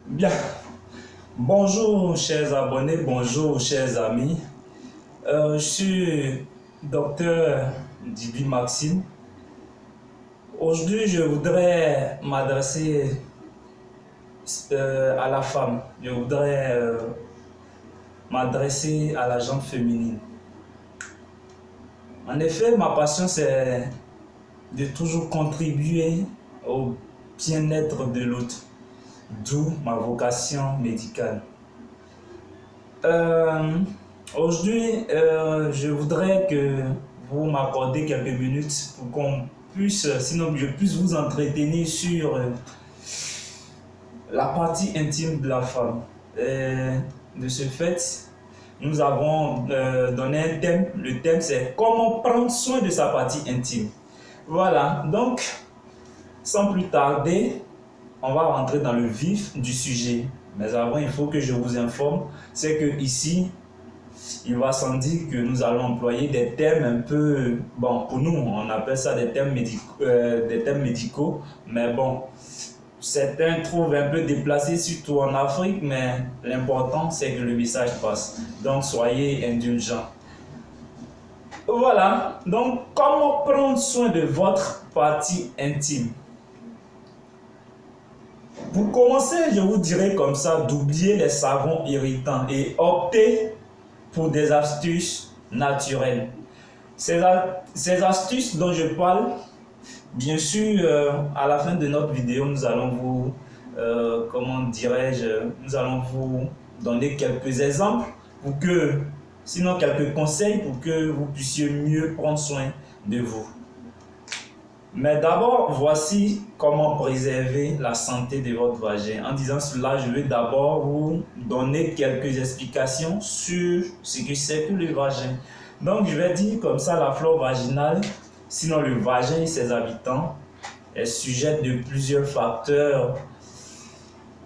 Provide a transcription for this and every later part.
Bien, bonjour chers abonnés, bonjour chers amis. Je suis docteur Dibi Maxime. Aujourd'hui, je voudrais m'adresser à la femme. Je voudrais m'adresser à la gente féminine. En effet, ma passion, c'est de toujours contribuer au bien-être de l'autre, d'où ma vocation médicale. Aujourd'hui, je voudrais que vous m'accordiez quelques minutes pour qu'on puisse, sinon je puisse vous entretenir sur la partie intime de la femme. De ce fait, nous avons donné un thème. Le thème, c'est comment prendre soin de sa partie intime. Voilà, donc, sans plus tarder, on va rentrer dans le vif du sujet. Mais avant, il faut que je vous informe, c'est que ici, il va sans dire que nous allons employer des thèmes un peu, bon, pour nous, on appelle ça des thèmes médicaux, mais bon, certains trouvent un peu déplacés, surtout en Afrique, mais l'important, c'est que le message passe. Donc, soyez indulgents. Voilà, donc, comment prendre soin de votre partie intime? Pour commencer, je vous dirais comme ça d'oublier les savons irritants et opter pour des astuces naturelles. Ces astuces dont je parle, bien sûr, à la fin de notre vidéo, nous allons vous, nous allons vous donner quelques exemples pour que, sinon quelques conseils pour que vous puissiez mieux prendre soin de vous. Mais d'abord, voici comment préserver la santé de votre vagin. En disant cela, je vais d'abord vous donner quelques explications sur ce que c'est que le vagin. Donc, je vais dire comme ça, la flore vaginale, sinon le vagin et ses habitants, est sujet de plusieurs facteurs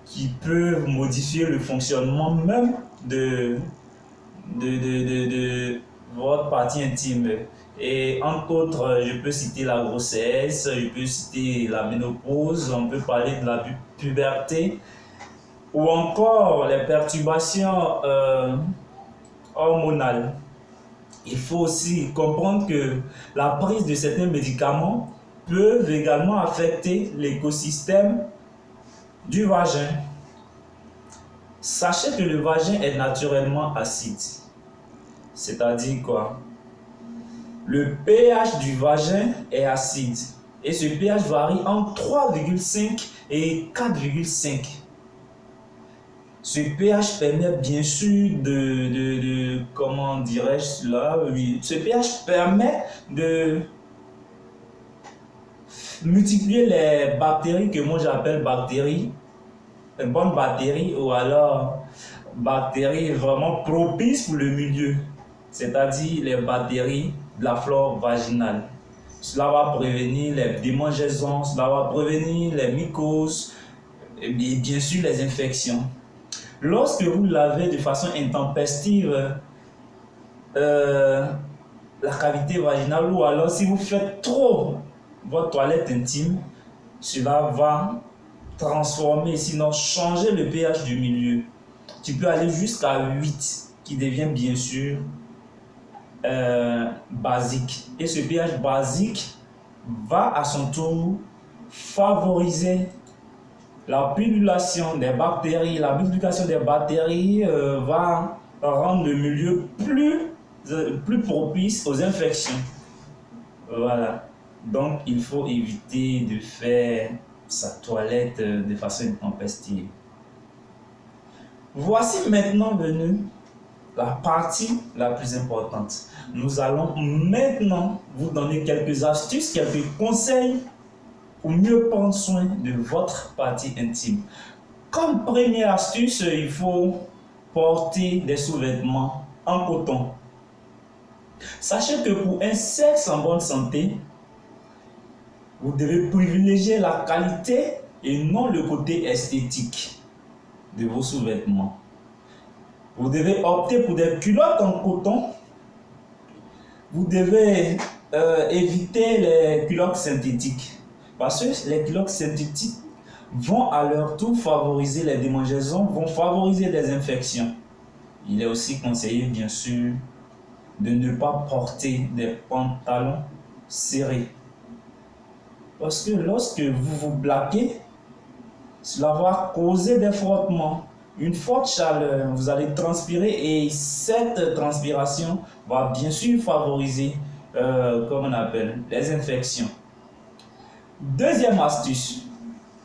qui peuvent modifier le fonctionnement même de votre partie intime. Et entre autres, je peux citer la grossesse, je peux citer la ménopause, on peut parler de la puberté ou encore les perturbations hormonales. Il faut aussi comprendre que la prise de certains médicaments peut également affecter l'écosystème du vagin. Sachez que le vagin est naturellement acide. C'est-à-dire quoi? Le pH du vagin est acide et ce pH varie entre 3,5 et 4,5. Ce pH permet bien sûr comment dirais-je cela? Oui, ce pH permet de multiplier les bactéries que moi j'appelle bactéries, bonnes bactéries ou alors bactéries vraiment propices pour le milieu, c'est-à-dire les bactéries de la flore vaginale. Cela va prévenir les démangeaisons, cela va prévenir les mycoses et bien sûr les infections. Lorsque vous lavez de façon intempestive la cavité vaginale ou alors si vous faites trop votre toilette intime, cela va transformer, sinon changer le pH du milieu. Tu peux aller jusqu'à 8 qui devient bien sûr basique. Et ce pH basique va à son tour favoriser la pullulation des bactéries. La multiplication des bactéries va rendre le milieu plus propice aux infections. Voilà. Donc, il faut éviter de faire sa toilette de façon intempestive. Voici maintenant venue la partie la plus importante. Nous allons maintenant vous donner quelques astuces, quelques conseils pour mieux prendre soin de votre partie intime. Comme première astuce, il faut porter des sous-vêtements en coton. Sachez que pour un sexe en bonne santé, vous devez privilégier la qualité et non le côté esthétique de vos sous-vêtements. Vous devez opter pour des culottes en coton. Vous devez éviter les culottes synthétiques. Parce que les culottes synthétiques vont à leur tour favoriser les démangeaisons, vont favoriser des infections. Il est aussi conseillé, bien sûr, de ne pas porter des pantalons serrés. Parce que lorsque vous vous blaquez, cela va causer des frottements, une forte chaleur, vous allez transpirer et cette transpiration va bien sûr favoriser, comme on appelle, les infections. Deuxième astuce,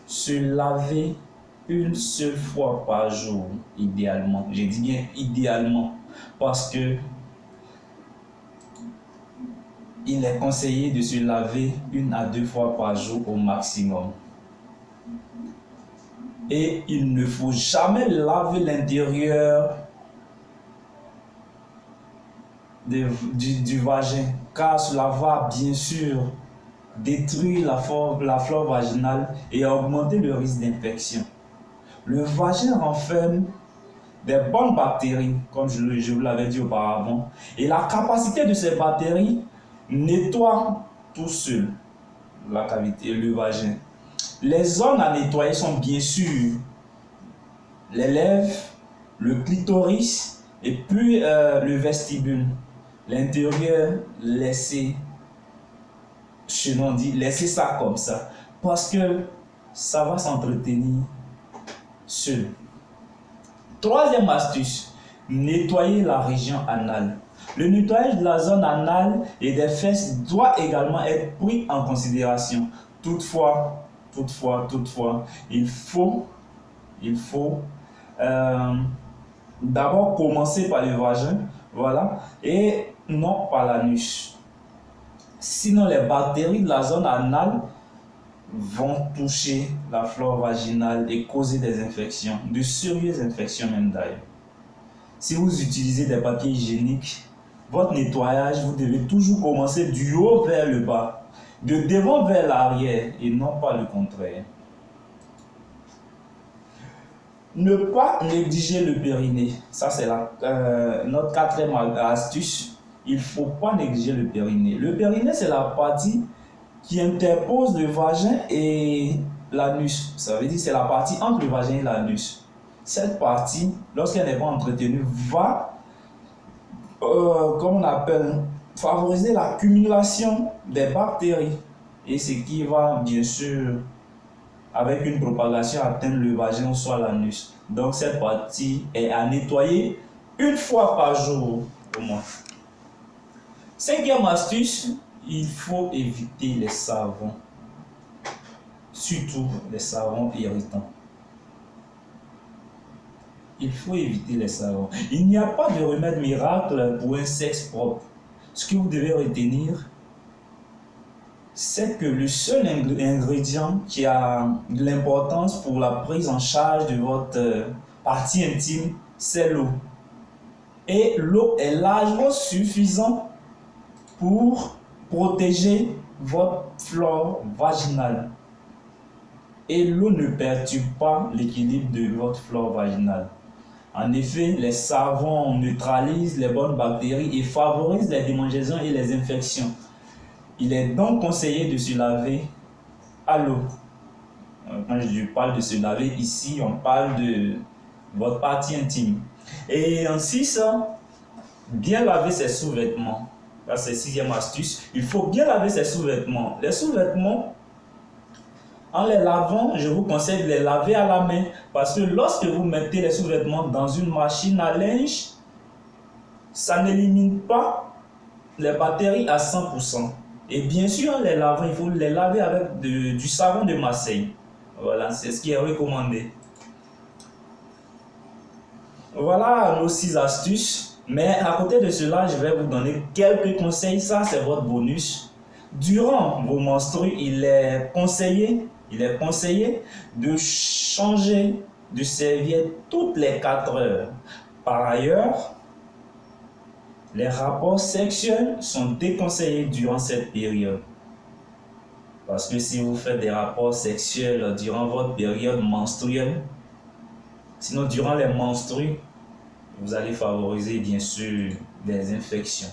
se laver une seule fois par jour, idéalement. Je dis bien idéalement, parce que il est conseillé de se laver 1 à 2 fois par jour au maximum. Et il ne faut jamais laver l'intérieur du vagin, car cela va bien sûr détruire la flore vaginale et augmenter le risque d'infection. Le vagin renferme des bonnes bactéries, comme je vous l'avais dit auparavant, et la capacité de ces bactéries nettoie tout seul la cavité, le vagin. Les zones à nettoyer sont bien sûr les lèvres, le clitoris et puis le vestibule. L'intérieur, laissez ça comme ça parce que ça va s'entretenir seul. Troisième astuce, nettoyer la région anale. Le nettoyage de la zone anale et des fesses doit également être pris en considération. Toutefois, il faut d'abord commencer par le vagin, voilà, et non par l'anus. Sinon, les bactéries de la zone anale vont toucher la flore vaginale et causer des infections, de sérieuses infections même d'ailleurs. Si vous utilisez des papiers hygiéniques, votre nettoyage, vous devez toujours commencer du haut vers le bas, de devant vers l'arrière et non pas le contraire. Ne pas négliger le périnée. Ça, c'est notre quatrième astuce. Il ne faut pas négliger le périnée. Le périnée, c'est la partie qui interpose le vagin et l'anus. Ça veut dire que c'est la partie entre le vagin et l'anus. Cette partie, lorsqu'elle n'est pas entretenue, va, comme on appelle, favoriser l'accumulation des bactéries. Et ce qui va, bien sûr, avec une propagation, atteindre le vagin ou soit l'anus. Donc cette partie est à nettoyer 1 fois par jour au moins. Cinquième astuce, il faut éviter les savons. Surtout les savons irritants. Il faut éviter les savons. Il n'y a pas de remède miracle pour un sexe propre. Ce que vous devez retenir, c'est que le seul ingrédient qui a de l'importance pour la prise en charge de votre partie intime, c'est l'eau. Et l'eau est largement suffisante pour protéger votre flore vaginale. Et l'eau ne perturbe pas l'équilibre de votre flore vaginale. En effet, les savons neutralisent les bonnes bactéries et favorisent les démangeaisons et les infections. Il est donc conseillé de se laver à l'eau. Quand je parle de se laver ici, on parle de votre partie intime. Et ensuite, bien laver ses sous-vêtements. Ça, c'est la sixième astuce. Il faut bien laver ses sous-vêtements. Les sous-vêtements, en les lavant, je vous conseille de les laver à la main. Parce que lorsque vous mettez les sous-vêtements dans une machine à linge, ça n'élimine pas les bactéries à 100%. Et bien sûr, en les lavant, il faut les laver avec du savon de Marseille. Voilà, c'est ce qui est recommandé. Voilà nos 6 astuces. Mais à côté de cela, je vais vous donner quelques conseils. Ça, c'est votre bonus. Durant vos menstrues, il est conseillé de changer de serviette toutes les 4 heures. Par ailleurs, les rapports sexuels sont déconseillés durant cette période. Parce que si vous faites des rapports sexuels durant votre période menstruelle, sinon durant les menstrues, vous allez favoriser bien sûr des infections.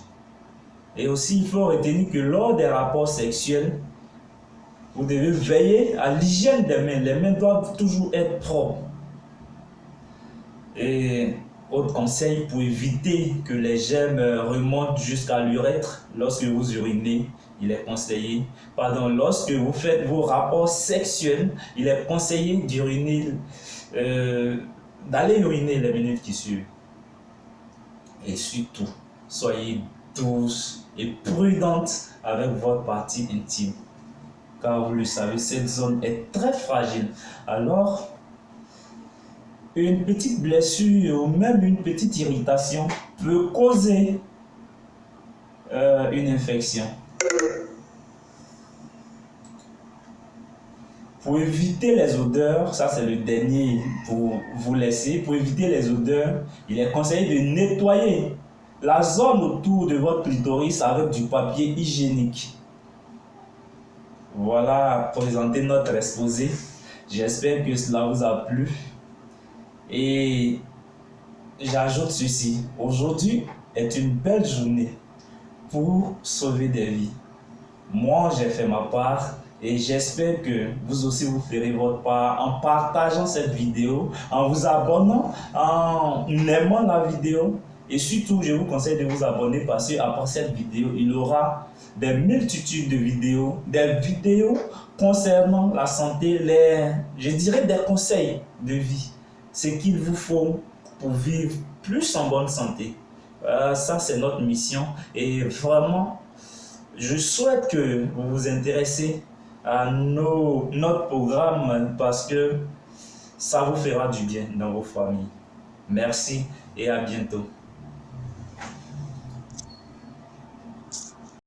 Et aussi, il faut retenir que lors des rapports sexuels, Vous devez veiller à l'hygiène des mains. Les mains doivent toujours être propres. Et autre conseil pour éviter que les germes remontent jusqu'à l'urètre lorsque vous urinez, il est conseillé, lorsque vous faites vos rapports sexuels, il est conseillé d'uriner, d'aller uriner les minutes qui suivent. Et surtout, soyez douce et prudente avec votre partie intime. Car vous le savez, cette zone est très fragile. Alors, une petite blessure ou même une petite irritation peut causer une infection. Pour éviter les odeurs, ça c'est le dernier pour vous laisser, pour éviter les odeurs, il est conseillé de nettoyer la zone autour de votre clitoris avec du papier hygiénique. Voilà, présenter notre exposé. J'espère que cela vous a plu. Et j'ajoute ceci. Aujourd'hui est une belle journée pour sauver des vies. Moi, j'ai fait ma part et j'espère que vous aussi vous ferez votre part en partageant cette vidéo, en vous abonnant, en aimant la vidéo. Et surtout, je vous conseille de vous abonner parce qu'après cette vidéo, il y aura des multitudes de vidéos, des vidéos concernant la santé, je dirais des conseils de vie, ce qu'il vous faut pour vivre plus en bonne santé. Ça, c'est notre mission et vraiment, je souhaite que vous vous intéressez à notre programme parce que ça vous fera du bien dans vos familles. Merci et à bientôt.